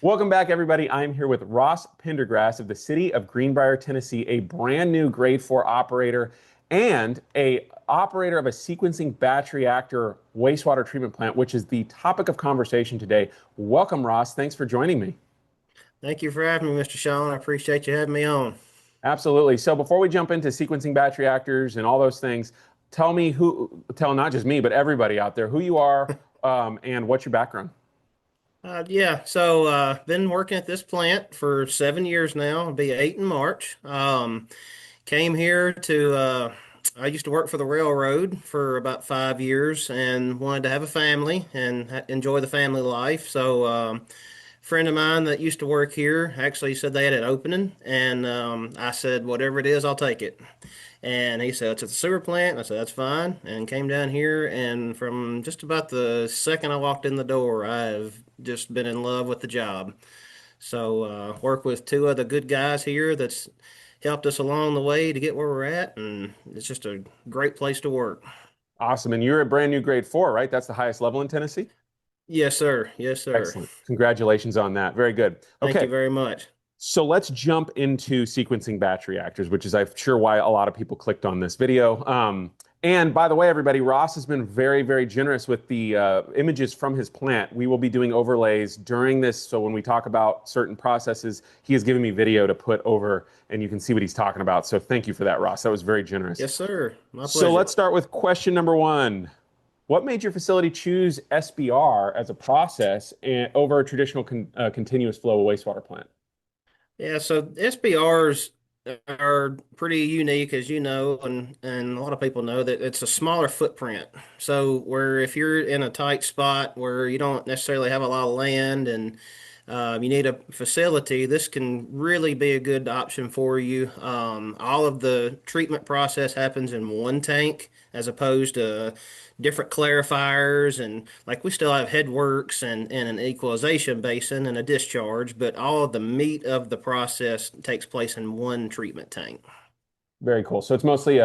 Welcome back, everybody. I'm here with Ross Pendergrass of the city of Greenbrier, Tennessee, a brand new grade 4 operator and a operator of a sequencing batch reactor wastewater treatment plant, which is the topic of conversation today. Welcome, Ross. Thanks for joining me. Thank you for having me, Mr. Sean. I appreciate you having me on. Absolutely. So before we jump into sequencing batch reactors and all those things, tell not just me, but everybody out there who you are, and what's your background. Been working at this plant for 7 years now. I'll be 8 in March. Came here I used to work for the railroad for about 5 years and wanted to have a family and enjoy the family life. Friend of mine that used to work here actually said they had an opening, and I said, whatever it is, I'll take it. And he said, it's at the sewer plant. And I said, that's fine. And came down here. And from just about the second I walked in the door, I've just been in love with the job. Work with two other good guys here that's helped us along the way to get where we're at. And it's just a great place to work. Awesome. And you're a brand new grade 4, right? That's the highest level in Tennessee? Yes, sir. Yes, sir. Excellent. Congratulations on that. Very good. Thank you Okay. very much. So let's jump into sequencing batch reactors, which is, I'm sure, why a lot of people clicked on this video. And by the way, everybody, Ross has been very, very generous with the images from his plant. We will be doing overlays during this. So when we talk about certain processes, he has given me video to put over and you can see what he's talking about. So thank you for that, Ross. That was very generous. Yes, sir. My So pleasure. let's start with question number one. What made your facility choose SBR as a process over a traditional continuous flow wastewater plant? SBRs are pretty unique, as you know, and a lot of people know that it's a smaller footprint. So where if you're in a tight spot where you don't necessarily have a lot of land and you need a facility, this can really be a good option for you. All of the treatment process happens in one tank as opposed to different clarifiers, and like we still have headworks and an equalization basin and a discharge, but all of the meat of the process takes place in one treatment tank. Very cool. So it's mostly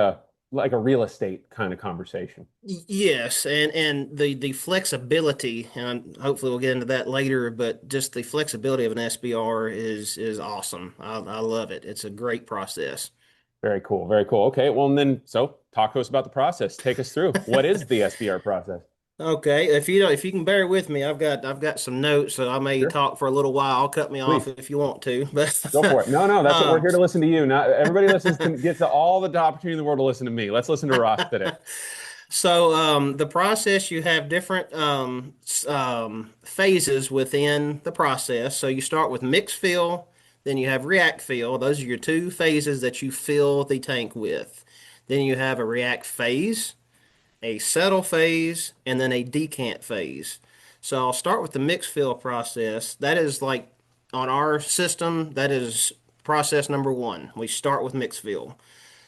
like a real estate kind of conversation. Yes, and the flexibility, and hopefully we'll get into that later, but just the flexibility of an SBR is awesome. I love it. It's a great process. Very cool. Very cool. Okay. Well, and then so talk to us about the process. Take us through. What is the SBR process? Okay, if you can bear with me, I've got some notes, so I may Sure. talk for a little while. I'll cut me off Please if you want to, go for but it. No, no, that's what we're um, here to listen to you. Not everybody gets all the opportunity in the world to listen to me. Let's listen to Ross today. the process, you have different phases within the process. So you start with mix fill, then you have react fill. Those are your two phases that you fill the tank with. Then you have a react phase, a settle phase, and then a decant phase. So I'll start with the mix fill process. That is like on our system, that is process number one. We start with mix fill.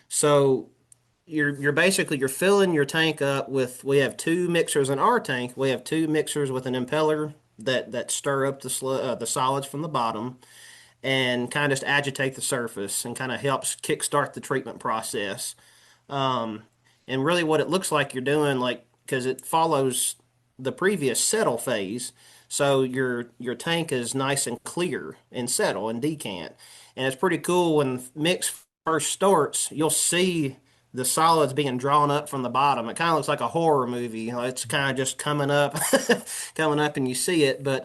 So you're filling your tank up with, we have two mixers in our tank. We have two mixers with an impeller that stir up the solids from the bottom and kind of just agitate the surface and kind of helps kickstart the treatment process. Um, and really what it looks like you're doing, like, because it follows the previous settle phase. So your tank is nice and clear and settle and decant. And it's pretty cool when mix first starts, you'll see the solids being drawn up from the bottom. It kind of looks like a horror movie. You know, it's kind of just coming up, coming up, and you see it. But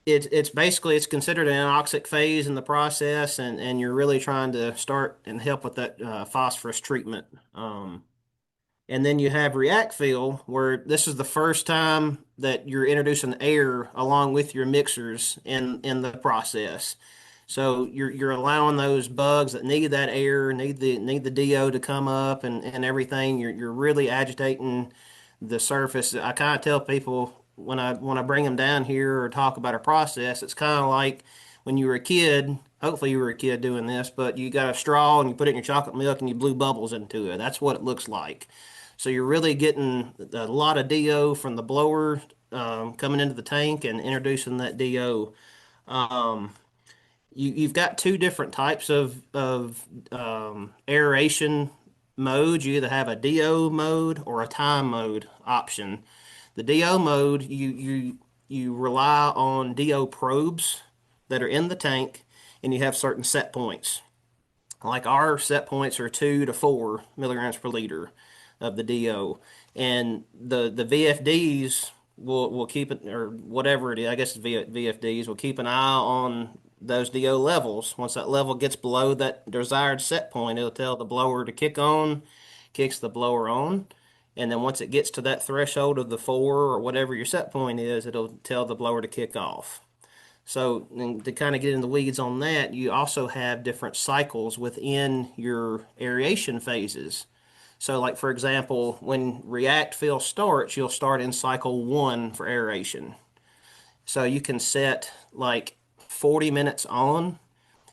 it's basically it's considered an anoxic phase in the process, and you're really trying to start and help with that phosphorus treatment. And then you have react fill, where this is the first time that you're introducing air along with your mixers in the process. So you're allowing those bugs that need that air, need the DO to come up and everything. You're really agitating the surface. I kind of tell people when I bring them down here or talk about a process, it's kind of like when you were a kid. Hopefully you were a kid doing this, but you got a straw and you put it in your chocolate milk and you blew bubbles into it. That's what it looks like. So you're really getting a lot of DO from the blower coming into the tank and introducing that DO. Um, you've got two different types of aeration modes. You either have a DO mode or a time mode option. The DO mode, you you rely on DO probes that are in the tank, and you have certain set points. Like our set points are 2 to 4 milligrams per liter of the DO, and the VFDs will keep it, or whatever it is. I guess it's VFDs will keep an eye on those DO levels. Once that level gets below that desired set point, it'll tell the blower to kick on, kicks the blower on. And then once it gets to that threshold of the 4 or whatever your set point is, it'll tell the blower to kick off. So, and to kind of get in the weeds on that, you also have different cycles within your aeration phases. So, like for example, when react fill starts, you'll start in cycle 1 for aeration. So you can set like 40 minutes on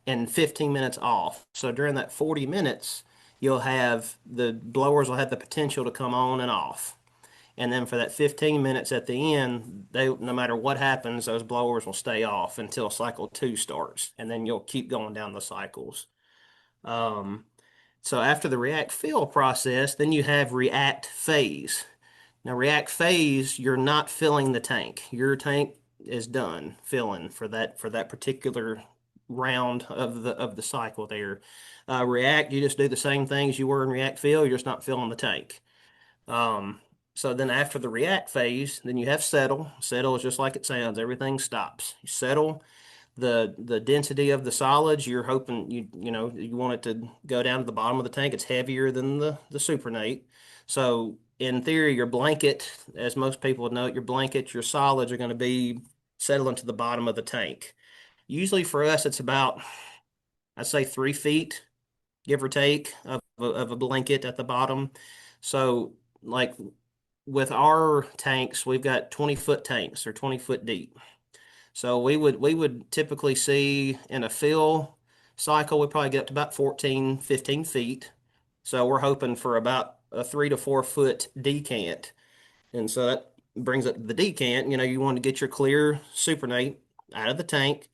and 15 minutes off. So during that 40 minutes, you'll have the blowers will have the potential to come on and off. And then for that 15 minutes at the end, no matter what happens, those blowers will stay off until cycle 2 starts. And then you'll keep going down the cycles. Um, so after the react fill process, then you have react phase. Now, react phase, you're not filling the tank. Your tank is done filling for that particular round of the cycle there. React, you just do the same things you were in react fill. You're just not filling the tank. Um, so then after the react phase, then you have settle. Settle is just like it sounds. Everything stops. You settle the density of the solids. You're hoping you want it to go down to the bottom of the tank. It's heavier than the supernate. So in theory, your blanket, as most people would know, your solids are going to be settling to the bottom of the tank. Usually for us, it's about, I'd say 3 feet, give or take, of a blanket at the bottom. So like with our tanks, we've got 20-foot tanks or 20 foot deep. So we would typically see in a fill cycle, we probably get up to about 14, 15 feet. So we're hoping for about a 3 to 4 foot decant. And so that brings up the decant. You want to get your clear supernate out of the tank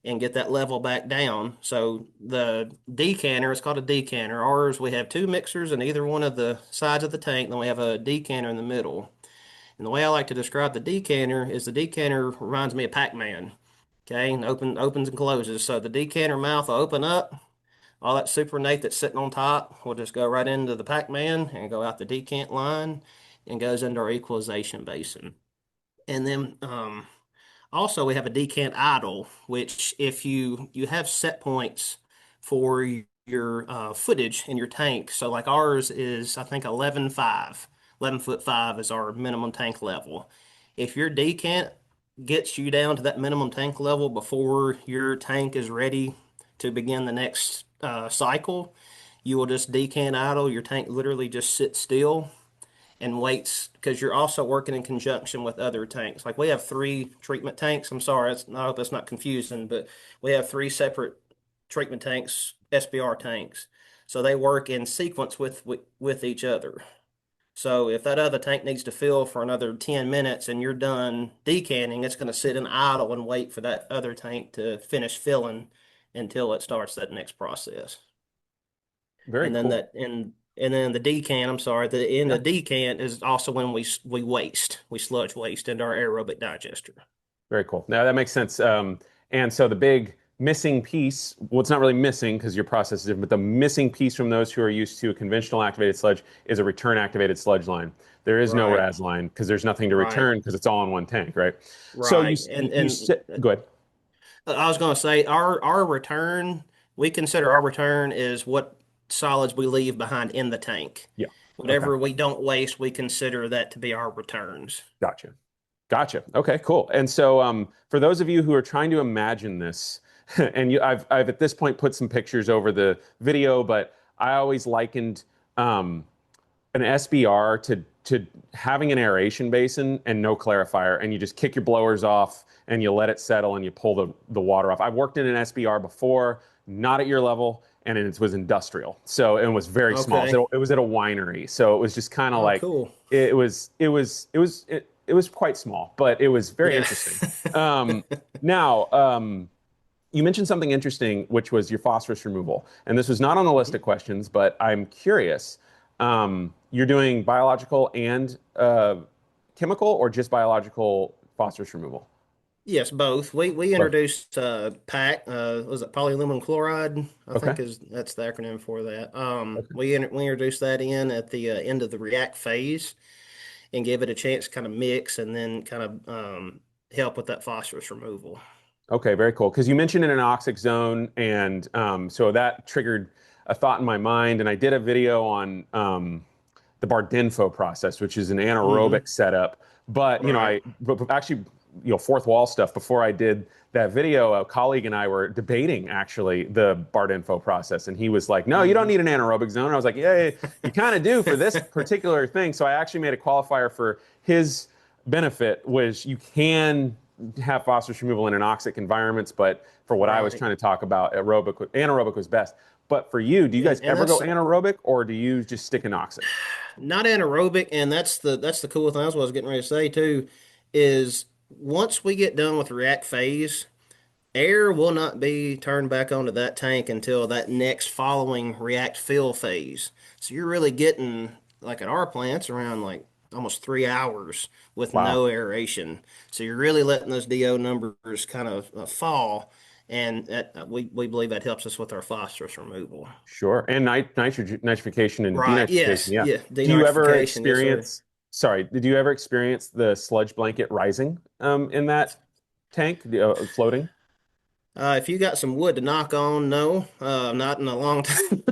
and get that level back down. So the decanter, it's called a decanter. Ours, we have 2 mixers in either one of the sides of the tank, then we have a decanter in the middle. And the way I like to describe the decanter is the decanter reminds me of Pac-Man. Okay, and opens and closes. So the decanter mouth will open up. All that supernate that's sitting on top will just go right into the Pac-Man and go out the decant line and goes into our equalization basin. And then also, we have a decant idle, which if you have set points for your footage in your tank. So like ours is, I think 11.5, 11 foot 5 is our minimum tank level. If your decant gets you down to that minimum tank level before your tank is ready to begin the next cycle, you will just decant idle. Your tank literally just sits still and waits because you're also working in conjunction with other tanks. Like we have 3 treatment tanks. I'm sorry, I hope that's not confusing, but we have 3 separate treatment tanks, SBR tanks. So they work in sequence with each other. So if that other tank needs to fill for another 10 minutes and you're done decanting, it's going to sit in idle and wait for that other tank to finish filling until it starts that next process. Very And then cool. and then the decant, I'm sorry, the in Yeah. the decant is also when we sludge waste into our aerobic digester. Very cool. Now that makes sense. And so the big missing piece, well, it's not really missing because your process is different, but the missing piece from those who are used to a conventional activated sludge is a return activated sludge line. There is no Right, RAS line because there's nothing to right, return because it's all in one tank, right? So right. you sit, go ahead. I was going to say our return, we consider our return is what solids we leave behind in the tank. Yeah. Okay. Whatever we don't waste, we consider that to be our returns. Gotcha. Gotcha. Okay, cool. And so for those of you who are trying to imagine this, and I've at this point put some pictures over the video, but I always likened an SBR to having an aeration basin and no clarifier, and you just kick your blowers off and you let it settle and you pull the water off. I've worked in an SBR before, not at your level, and it was industrial, so it was very small. Okay. So it was at a winery, so it was just kind of Oh, like cool. it was quite small, but it was very Yeah. interesting. Now, you mentioned something interesting, which was your phosphorus removal. And this was not on the list of questions, but I'm curious. You're doing biological and chemical, or just biological phosphorus removal? Yes, both. We Both. introduced PAC, was it polyaluminum chloride? I Okay. think is that's the acronym for that. Okay. We introduced that in at the end of the react phase and give it a chance to kind of mix and then kind of help with that phosphorus removal. Okay, very cool. Because you mentioned an anoxic zone, and so that triggered a thought in my mind. And I did a video on the Bardinfo process, which is an Hmm. anaerobic setup. But Right. but actually, fourth wall stuff. Before I did that video, a colleague and I were debating actually the Bardinfo process, and he was like, "No, you don't Hmm. need an anaerobic zone." And I was like, "Yeah, you kind of do for this particular thing." So I actually made a qualifier for his benefit, which you can have phosphorus removal in anoxic environments, but for what I was Right. trying to talk about, anaerobic was best. But for you, do you guys And ever go that's anaerobic or do you just stick anoxic? not anaerobic, and that's the cool thing. That's what I was getting ready to say too, is once we get done with the react phase, air will not be turned back onto that tank until that next following react fill phase. So you're really getting, like at our plants, around like almost 3 hours with Wow. no aeration. So you're really letting those DO numbers kind of fall, and we believe that helps us with our phosphorus removal. Sure. And nitrification and Right. denitrification. Yes. Yeah. Yeah. Do you ever Denitrification. Yes, sir. sorry, did you ever experience the sludge blanket rising in that tank, floating? If you got some wood to knock on, no, not in a long time.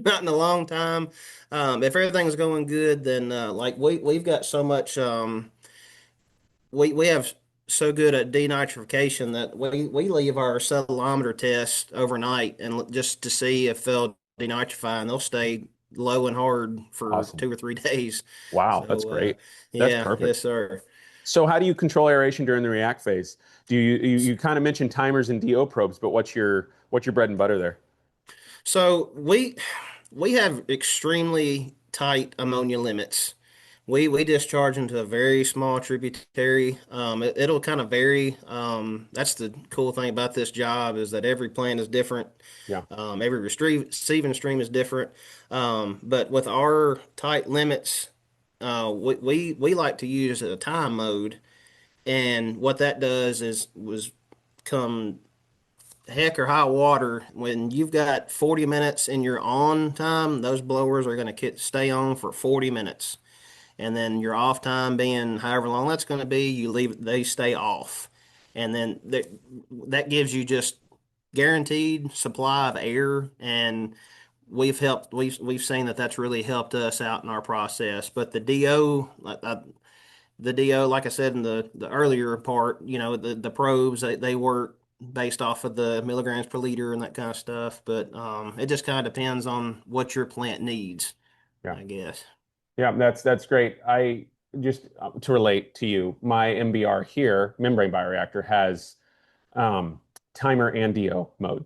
Not in a long time. If everything's going good, then like we've got so much. We have so good at denitrification that we leave our settleometer test overnight and just to see if they'll denitrify, and they'll stay low and hard for Awesome. 2 or 3 days. Wow. That's So great. That's yeah, perfect. yes, sir. So how do you control aeration during the react phase? Do you kind of mentioned timers and DO probes, but what's your bread and butter there? So we have extremely tight ammonia limits. We discharge into a very small tributary. It'll kind of vary. That's the cool thing about this job is that every plant is different. Yeah. Every receiving stream is different. But with our tight limits, we like to use a time mode, and what that does is was come heck or high water, when you've got 40 minutes in your on time, those blowers are going to stay on for 40 minutes. And then your off time being however long that's going to be, you leave they stay off. And then that gives you just guaranteed supply of air, and we've seen that that's really helped us out in our process. But the DO, like I said in the earlier part, the probes they work based off of the milligrams per liter and that kind of stuff. But it just kind of depends on what your plant needs, Yeah. I guess. Yeah, that's great. I just to relate to you, my MBR here, membrane bioreactor, has um, timer and DO mode,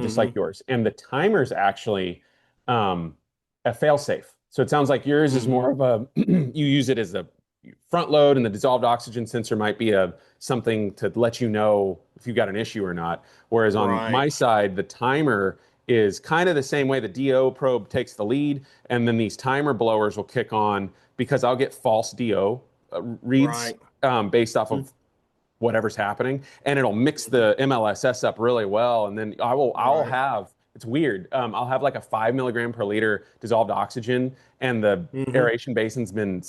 just like Mm-hmm. yours. And the timer's actually a fail-safe. So it sounds like yours is Mm-hmm. more of a you use it as a front load, and the dissolved oxygen sensor might be a something to let you know if you've got an issue or not. Whereas on Right. my side, the timer is kind of the same way. The DO probe takes the lead, and then these timer blowers will kick on because I'll get false DO reads Right. based off of whatever's happening, and it'll mix Mm-hmm. the MLSS up really well. And then I'll Right. have it's weird. I'll have like a 5 milligram per liter dissolved oxygen, and the Mm-hmm. aeration basin's been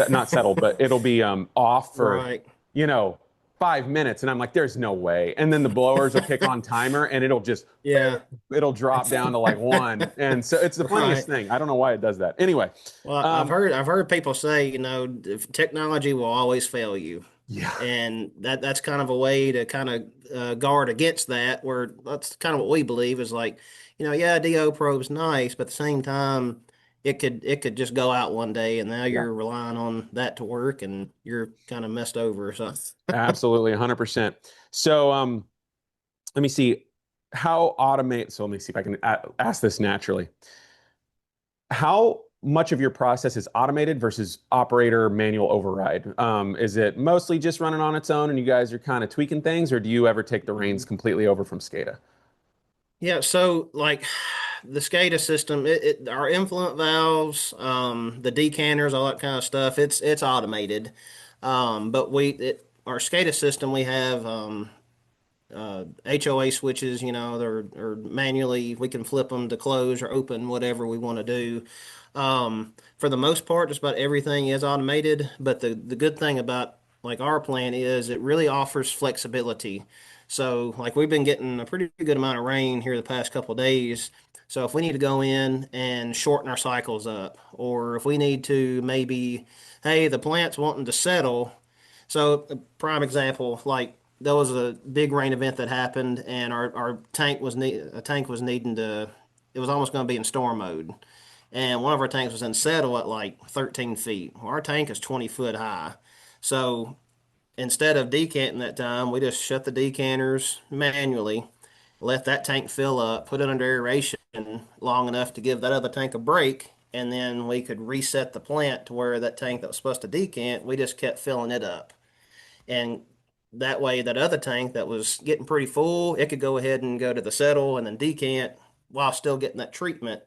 not settled, but it'll be off for Right. you know 5 minutes, and I'm like, there's no way. And then the blowers will kick on timer, and Yeah. it'll drop down to like one, and so it's the funniest Right. thing. I don't know why it does that. Anyway, Well, I've um, heard people say, if technology will always fail you. yeah, And that's kind of a way to kind of guard against that, where that's kind of what we believe is like, yeah, DO probe's nice, but at the same time, it could just go out one day, and now yeah. you're relying on that to work, and you're kind of messed over. So, Absolutely, 100%. So, let me see how automate. So let me see if I can ask this naturally. How much of your process is automated versus operator manual override? Is it mostly just running on its own and you guys are kind of tweaking things, or do you ever take the reins completely over from SCADA? yeah, so like the SCADA system, our influent valves, the decanters, all that kind of stuff, it's automated. But our SCADA system, we have HOA switches, or manually we can flip them to close or open, whatever we want to do. For the most part, just about everything is automated. But the good thing about like our plan is it really offers flexibility. So like we've been getting a pretty good amount of rain here the past couple of days. So if we need to go in and shorten our cycles up, or if we need to maybe, hey, the plant's wanting to settle. So a prime example, like there was a big rain event that happened, and our tank was needing to. It was almost going to be in storm mode, and one of our tanks was in settle at like 13 feet. Well, our tank is 20 foot high, so instead of decanting that time, we just shut the decanters manually, let that tank fill up, put it under aeration long enough to give that other tank a break, and then we could reset the plant to where that tank that was supposed to decant, we just kept filling it up. And that way, that other tank that was getting pretty full, it could go ahead and go to the settle and then decant while still getting that treatment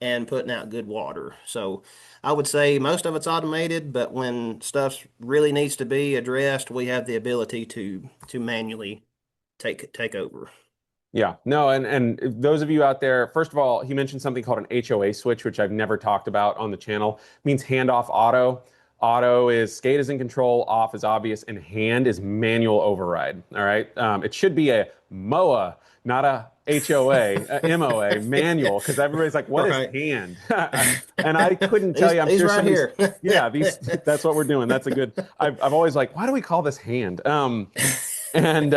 and putting out good water. So I would say most of it's automated, but when stuff really needs to be addressed, we have the ability to manually take over. Yeah, no, and those of you out there, first of all, he mentioned something called an HOA switch, which I've never talked about on the channel. It means handoff auto. Auto is skate is in control, off is obvious, and hand is manual override. All right. It should be a MOA, not a HOA, a MOA, manual, because everybody's like, what is Right. hand? And I couldn't tell you, I'm He's sure right somebody's, here. yeah, that's what we're doing. That's a good, I've always like, why do we call this hand? And,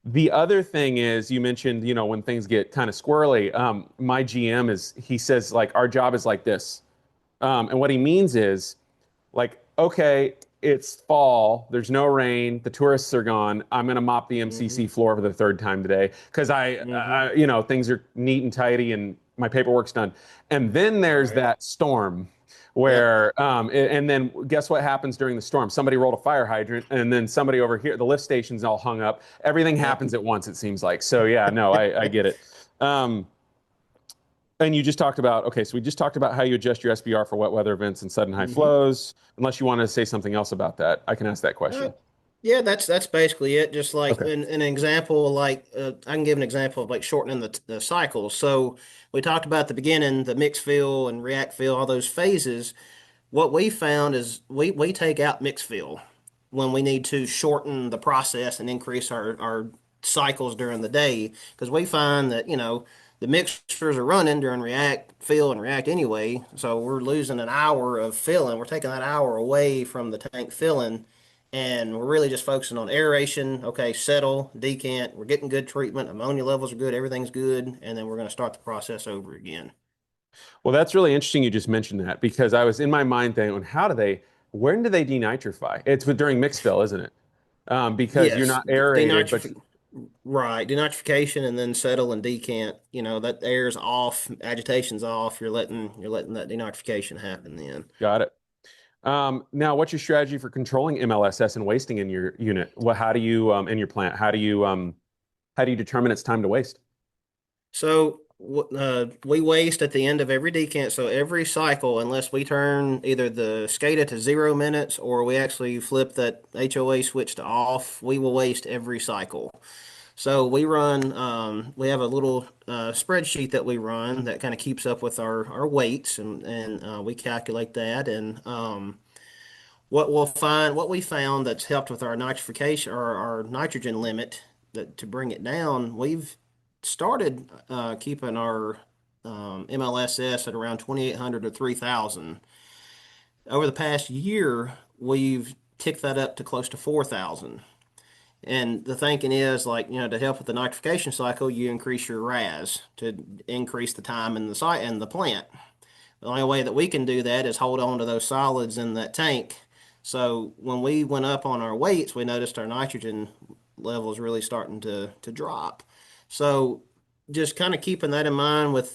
the other thing is, you mentioned, when things get kind of squirrely, my GM he says, like, our job is like this. And what he means is, like, okay, it's fall, there's no rain, the tourists are gone. I'm going to mop the Hmm. MCC floor for the third time today because Hmm. things are neat and tidy and my paperwork's done. And then there's Right. that storm Yep. where, and then guess what happens during the storm? Somebody rolled a fire hydrant, and then somebody over here, the lift station's all hung up. Everything Yep. happens at once, it seems like. So yeah, no, I get it. Um, and you just talked about, okay, so we just talked about how you adjust your SBR for wet weather events and sudden high Hmm. flows. Unless you want to say something else about that, I can ask that Uh, question. yeah, that's basically it. Just like Okay. an example, like I can give an example of like shortening the cycles. So we talked about at the beginning, the mix fill and react fill, all those phases. What we found is we take out mix fill when we need to shorten the process and increase our cycles during the day, because we find that the mixtures are running during react, fill, and react anyway. So we're losing an hour of filling. We're taking that hour away from the tank filling, and we're really just focusing on aeration. Okay, settle, decant. We're getting good treatment. Ammonia levels are good. Everything's good, and then we're going to start the process over again. Well, that's really interesting you just mentioned that because I was in my mind thinking, when do they denitrify? It's during mix fill, isn't it? Because you're Yes, not aerated, but denitrification. Right, denitrification and then settle and decant. That air's off, agitation's off. You're letting that denitrification happen then. got it. Now, what's your strategy for controlling MLSS and wasting in your unit? Well, how do you in your plant? How do you determine it's time to waste? So we waste at the end of every decant. So every cycle, unless we turn either the SCADA to 0 minutes or we actually flip that HOA switch to off, we will waste every cycle. So we have a little spreadsheet that we run that kind of keeps up with our weights, and we calculate that. And what we found that's helped with our nitrification or our nitrogen limit, that to bring it down, we've started keeping our MLSS at around 2,800 to 3,000. Over the past year, we've ticked that up to close to 4,000. And the thinking is like, to help with the nitrification cycle, you increase your RAS to increase the time in the site and the plant. The only way that we can do that is hold on to those solids in that tank. So when we went up on our weights, we noticed our nitrogen levels really starting to drop. So just kind of keeping that in mind with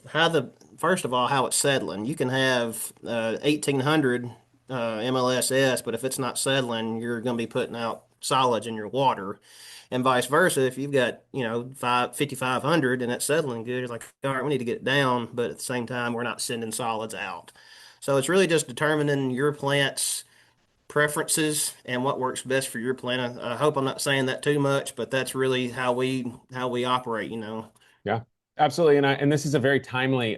how the first of all how it's settling. You can have 1,800 MLSS, but if it's not settling, you're going to be putting out solids in your water, and vice versa. If you've got 5,500 and it's settling good, it's like, all right, we need to get it down, but at the same time, we're not sending solids out. So it's really just determining your plant's preferences and what works best for your plant. I hope I'm not saying that too much, but that's really how we operate, you know. Yeah, absolutely. And this is a very timely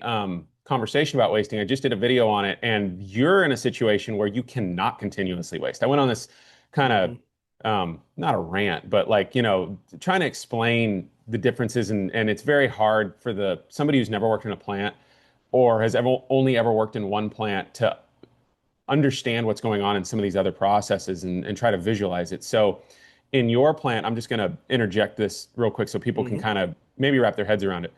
conversation about wasting. I just did a video on it, and you're in a situation where you cannot continuously waste. I went on this kind of Hmm. not a rant, but like, trying to explain the differences, and it's very hard for the somebody who's never worked in a plant or has only ever worked in one plant to understand what's going on in some of these other processes and try to visualize it. So in your plant, I'm just going to interject this real quick so people can Hmm. kind of maybe wrap their heads around it.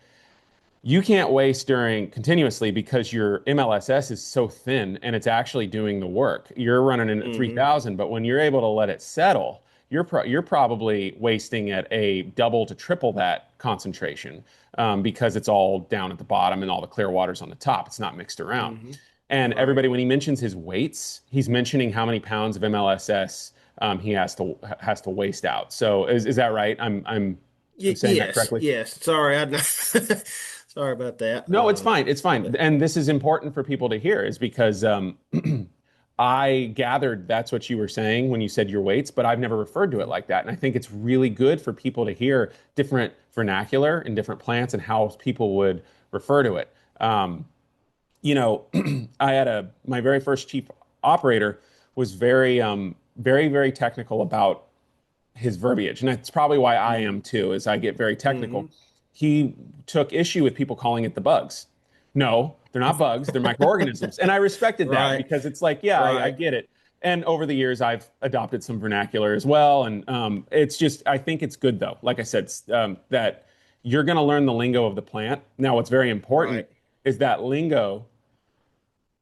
You can't waste during continuously because your MLSS is so thin and it's actually doing the work. You're running in at Hmm. 3,000, but when you're able to let it settle, you're probably wasting at a double to triple that concentration, because it's all down at the bottom and all the clear water's on the top. It's not mixed around. Hmm. And Right. everybody, when he mentions his weights, he's mentioning how many pounds of MLSS he has to waste out. So is that right? I'm saying that Yes, correctly? yes. Sorry, sorry about that. No, it's fine. It's fine. But And this is important for people to hear is because I gathered that's what you were saying when you said your weights, but I've never referred to it like that. And I think it's really good for people to hear different vernacular in different plants and how people would refer to it. I had my very first chief operator was very technical about his verbiage, and that's probably why I am too, is I get very technical. mm-hmm. He took issue with people calling it the bugs. No, they're not bugs, they're microorganisms. And I respected that Right, because it's like, yeah, I right. get it. And over the years, I've adopted some vernacular as well. And it's just, I think it's good though. Like I said, that you're going to learn the lingo of the plant. Now, what's very important Right. is that lingo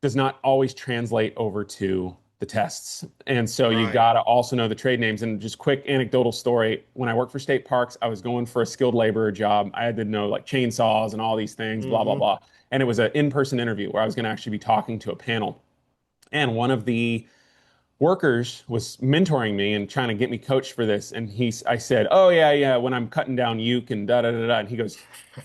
does not always translate over to the tests. And so you Right. got to also know the trade names. And just quick anecdotal story. When I worked for state parks, I was going for a skilled laborer job. I had to know like chainsaws and all these things, blah, blah, Hmm. blah. And it was an in-person interview where I was going to actually be talking to a panel. And one of the workers was mentoring me and trying to get me coached for this. And I said, "Oh yeah, yeah, when I'm cutting down uke and da da da da." And he goes,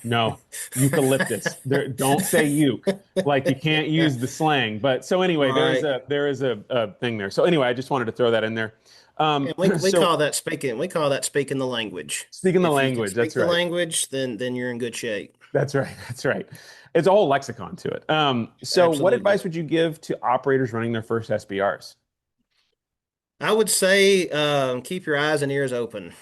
"No, eucalyptus. There, don't say uke. Like you can't use the slang." But so anyway, Right. there is a thing there. So anyway, I just wanted to throw that in there. And we So call that speaking the language. speaking the If you can language, that's speak the right. language, then you're in good shape. That's right. That's right. It's a whole lexicon to it. So what Absolutely. advice would you give to operators running their first SBRs? I would say keep your eyes and ears open.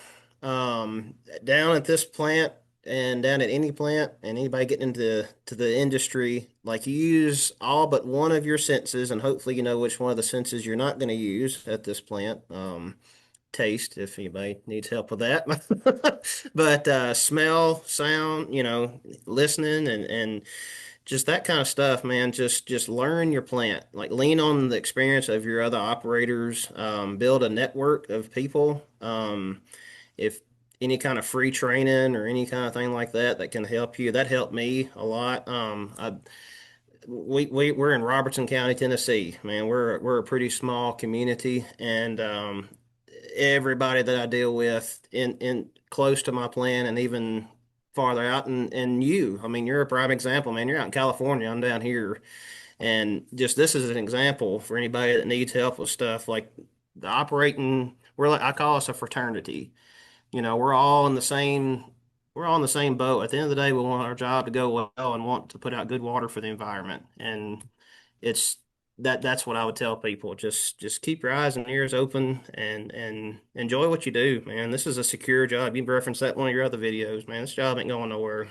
Down at this plant and down at any plant and anybody getting into the industry, like you use all but one of your senses, and hopefully you know which one of the senses you're not going to use at this plant. Taste, if anybody needs help with that. But smell, sound, listening and just that kind of stuff, man. Just learn your plant. Like lean on the experience of your other operators. Build a network of people. If any kind of free training or any kind of thing like that can help you, that helped me a lot. We're in Robertson County, Tennessee, man. We're a pretty small community, and everybody that I deal with in close to my plant and even farther out, and you, I mean, you're a prime example, man. You're out in California, I'm down here, and just this is an example for anybody that needs help with stuff like the operating. We're like I call us a fraternity. We're all in the same. We're all in the same boat. At the end of the day, we want our job to go well and want to put out good water for the environment. And it's that's what I would tell people. Just keep your eyes and ears open and enjoy what you do, man. This is a secure job. You referenced that in one of your other videos, man. This job ain't going nowhere.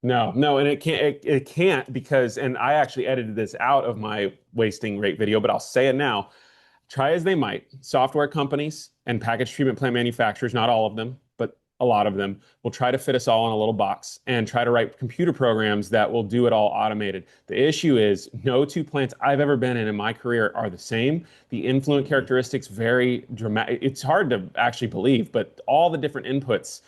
No, no, and it can't because, and I actually edited this out of my wasting rate video, but I'll say it now. Try as they might, software companies and package treatment plant manufacturers, not all of them, but a lot of them, will try to fit us all in a little box and try to write computer programs that will do it all automated. The issue is no two plants I've ever been in my career are the same. The influent Mhm. characteristics very dramatic. It's hard to actually believe, but all the different inputs,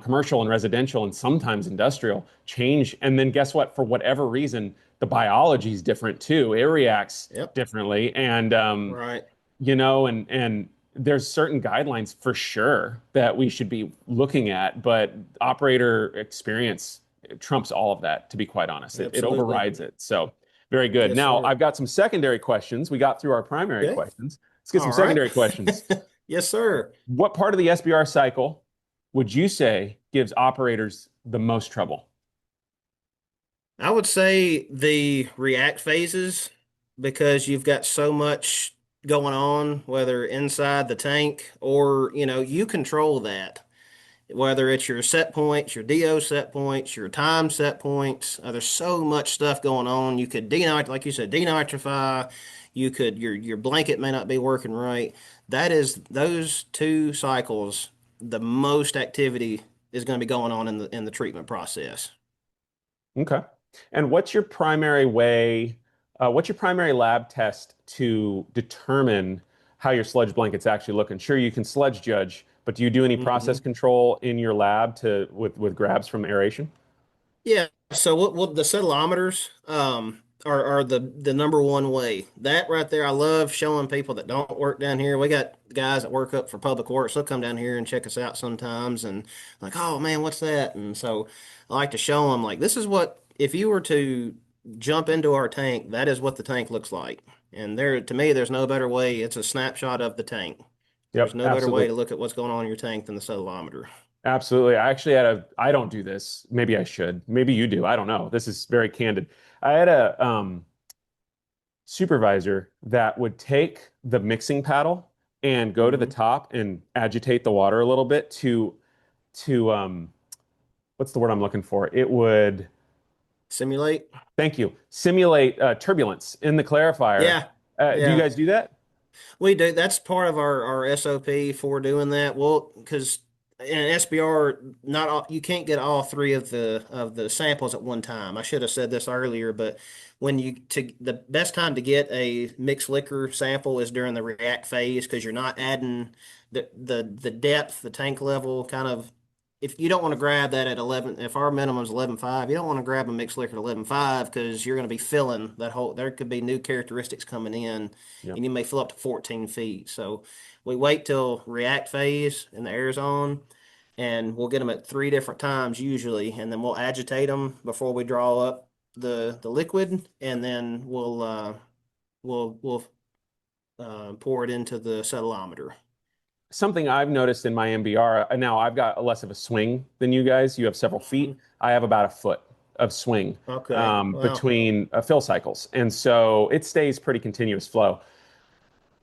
commercial and residential and sometimes industrial, change. And then guess what? For whatever reason, the biology is different too. It reacts Yep. differently. And Right. and there's certain guidelines for sure that we should be looking at, but operator experience trumps all of that, to be quite honest. It Absolutely. overrides it. So Very good. Yes, Now, sir. I've got some secondary questions. We got through our primary Okay. questions. Let's get some All right. secondary questions. Yes, sir. What part of the SBR cycle would you say gives operators the most trouble? I would say the react phases because you've got so much going on, whether inside the tank or, you control that. Whether it's your set points, your DO set points, your time set points, there's so much stuff going on. You could like you said, denitrify. Your blanket may not be working right. That is those two cycles. The most activity is going to be going on in the treatment process. Okay. And what's your primary lab test to determine how your sludge blanket's actually looking? Sure, you can sludge judge, but do you do any process Mhm. control in your lab with grabs from aeration? Yeah, so what the settleometers are the number one way. That right there, I love showing people that don't work down here. We got guys that work up for public works. They'll come down here and check us out sometimes and like, oh man, what's that? And so I like to show them like this is what if you were to jump into our tank, that is what the tank looks like. And there to me, there's no better way. It's a snapshot of the tank. There's Yep, no better way absolutely. to look at what's going on in your tank than the settleometer. Absolutely. I don't do this. Maybe I should. Maybe you do. I don't know. This is very candid. I had a supervisor that would take the mixing paddle and go to the Hmm. top and agitate the water a little bit to what's the word I'm looking for? It would, Simulate. thank you, simulate turbulence in the clarifier. Yeah. Do you Yeah. guys do that? We do. That's part of our SOP for doing that. Well, because in an SBR, not all, you can't get all three of the samples at one time. I should have said this earlier, but when you to the best time to get a mixed liquor sample is during the react phase because you're not adding the depth, the tank level kind of. If you don't want to grab that at 11, if our minimum is 11.5, you don't want to grab a mixed liquor at 11.5 because you're going to be filling that whole. There could be new characteristics coming in Yep. and you may fill up to 14 feet. So we wait till react phase and the air's on, and we'll get them at three different times usually, and then we'll agitate them before we draw up the liquid, and then we'll pour it into the settleometer. Something I've noticed in my MBR, now I've got less of a swing than you guys. You have several feet. Mhm. I have about a foot of swing Okay. Well. between fill cycles. And so it stays pretty continuous flow.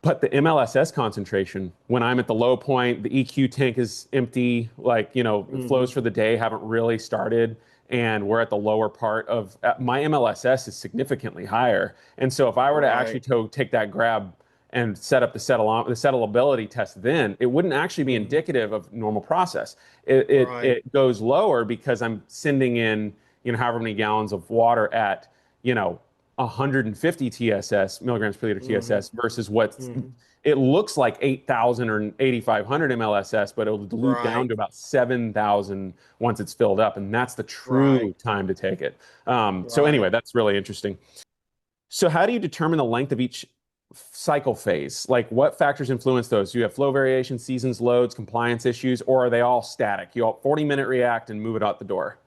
But the MLSS concentration, when I'm at the low point, the EQ tank is empty, like, flows Hmm. for the day haven't really started, and we're at the lower part of my MLSS is significantly higher. And so if I were to actually Right. take that grab and set up the settleability test, then it wouldn't actually be Hmm. indicative of normal process. Right. It goes lower because I'm sending in, however many gallons of water at, you know, 150 TSS, milligrams per liter Hmm. TSS, versus what Hmm. it looks like 8,000 or 8,500 MLSS, but it'll dilute down Right. to about 7,000 once it's filled up. And that's the true Right. time to take it. So, anyway, Right. that's really interesting. So, how do you determine the length of each cycle phase? Like, what factors influence those? Do you have flow variation, seasons, loads, compliance issues, or are they all static? You all 40-minute react and move it out the door.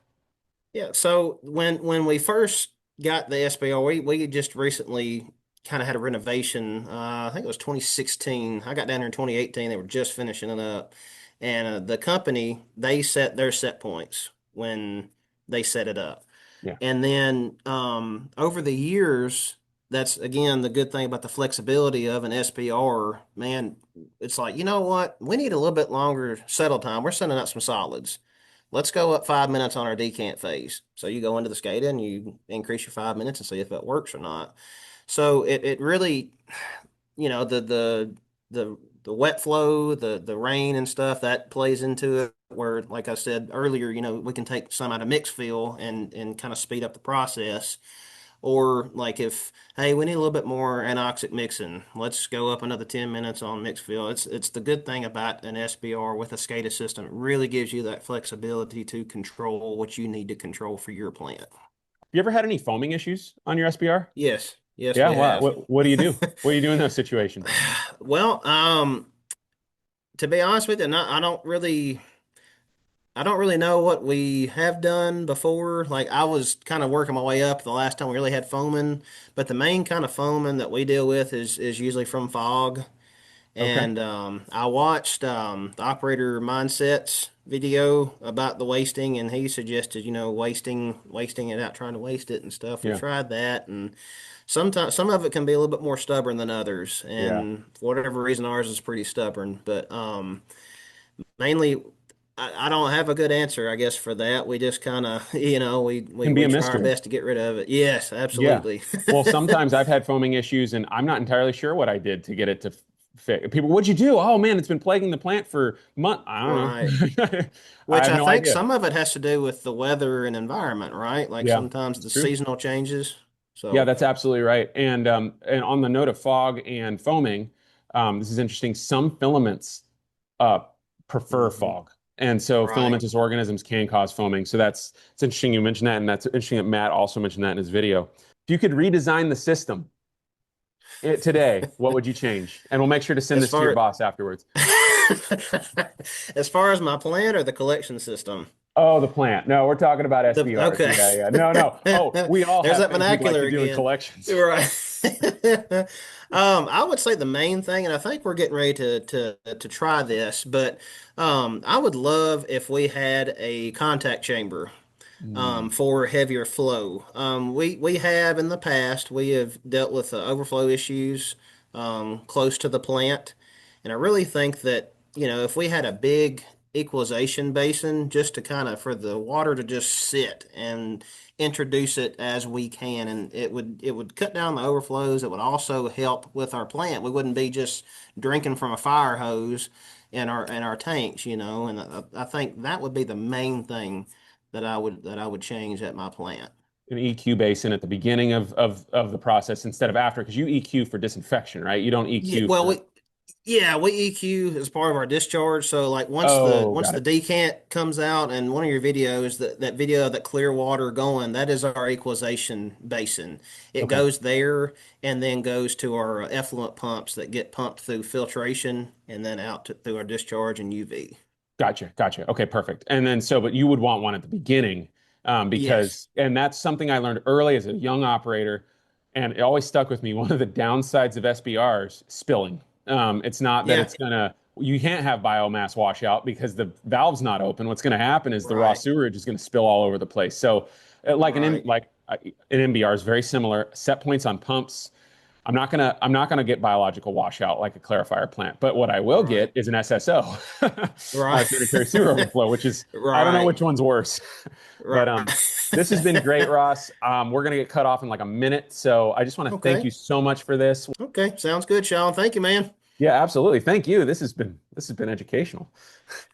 Yeah, so when we first got the SBR, we had just recently kind of had a renovation. I think it was 2016. I got down here in 2018. They were just finishing it up, and the company they set their set points when they set it up, Yeah. and then over the years, that's again the good thing about the flexibility of an SBR. Man, it's like you know what, we need a little bit longer settle time. We're sending out some solids. Let's go up 5 minutes on our decant phase. So you go into the SCADA and you increase your 5 minutes and see if it works or not. So it really, the wet flow, the rain and stuff that plays into it. Where, like I said earlier, we can take some out of mix fill and kind of speed up the process. Or like if, hey, we need a little bit more anoxic mixing, let's go up another 10 minutes on mix fill. It's the good thing about an SBR with a SCADA system. It really gives you that flexibility to control what you need to control for your plant. You ever had any foaming issues on your SBR? Yes, yes, Yeah. we have. What do you do? What do you do in those situations? Well, to be honest with you, not, I don't really. I don't really know what we have done before. Like I was kind of working my way up the last time we really had foaming, but the main kind of foaming that we deal with is usually from fog. Okay. And I watched the operator mindsets video about the wasting, and he suggested, wasting it out, trying to waste it and stuff. We Yeah. tried that, and sometimes some of it can be a little bit more stubborn than others, Yeah. and for whatever reason, ours is pretty stubborn. But mainly, I don't have a good answer, I guess, for that. We just kind of, Can be we a try our mystery. best to get rid of it. Yes, Yeah. absolutely. Well, sometimes I've had foaming issues and I'm not entirely sure what I did to get it to fix. People, what'd you do? Oh man, it's been plaguing the plant for months. I Right. don't know. I Which have I no think idea. some of it has to do with the weather and environment, right? Like Yeah, sometimes it's the true. seasonal changes. Yeah, So, that's absolutely right. And on the note of fog and foaming, this is interesting. Some filaments uh, prefer mhm, fog, and so right. filamentous organisms can cause foaming. So that's it's interesting you mentioned that, and that's interesting that Matt also mentioned that in his video. If you could redesign the system today, what would you change? And we'll make sure to send As this to your far boss afterwards. as far as my plant or the collection system. Oh, the plant. No, we're talking about SBRs. Okay. Yeah, yeah. No, no. Oh, we all There's have that things we'd like vernacular to do in again. collections. Right. I would say the main thing, and I think we're getting ready to try this, but I would love if we had a contact chamber Mm, for heavier flow. We have in the past we have dealt with overflow issues close to the plant, and I really think that if we had a big equalization basin just to kind of for the water to just sit and introduce it as we can, and it would cut down the overflows. It would also help with our plant. We wouldn't be just drinking from a fire hose in our tanks, and I think that would be the main thing that I would change at my plant. an EQ basin at the beginning of the process instead of after, because you EQ for disinfection, right? You don't Yeah, EQ well, for. we EQ as part of our discharge. So like once the Oh, once got the it. decant comes out and one of your videos that video of that clear water going, that is our equalization basin. It Okay. goes there and then goes to our effluent pumps that get pumped through filtration and then out through our discharge and UV. Gotcha, gotcha. Okay, perfect. And then but you would want one at the beginning, Yes. and that's something I learned early as a young operator, and it always stuck with me. One of the downsides of SBRs, spilling. It's not that Yeah. you can't have biomass washout because the valve's not open. What's gonna happen is the raw Right. sewerage is gonna spill all over the place. So, Right. an MBR is very similar. Set points on pumps. I'm not gonna get biological washout like a clarifier plant, but what I will Right. get is an SSO, Right. sanitary sewer overflow, which is I don't know Right. which one's worse. But Right. this has been great, Ross. We're gonna get cut off in like a minute, so I just want to thank Okay. you so much for this. Okay. Sounds good, Sean. Thank you, man. Yeah, absolutely. Thank you. This has been educational.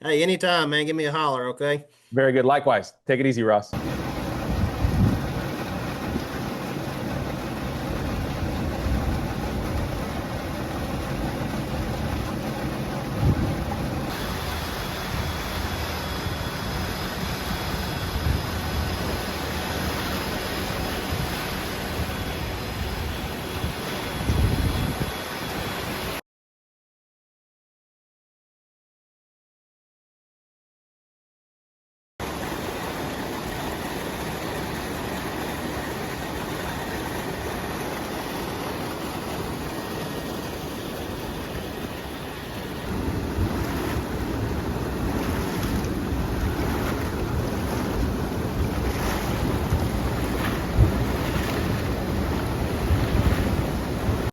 Hey, anytime, man. Give me a holler, okay? Very good. Likewise. Take it easy, Ross.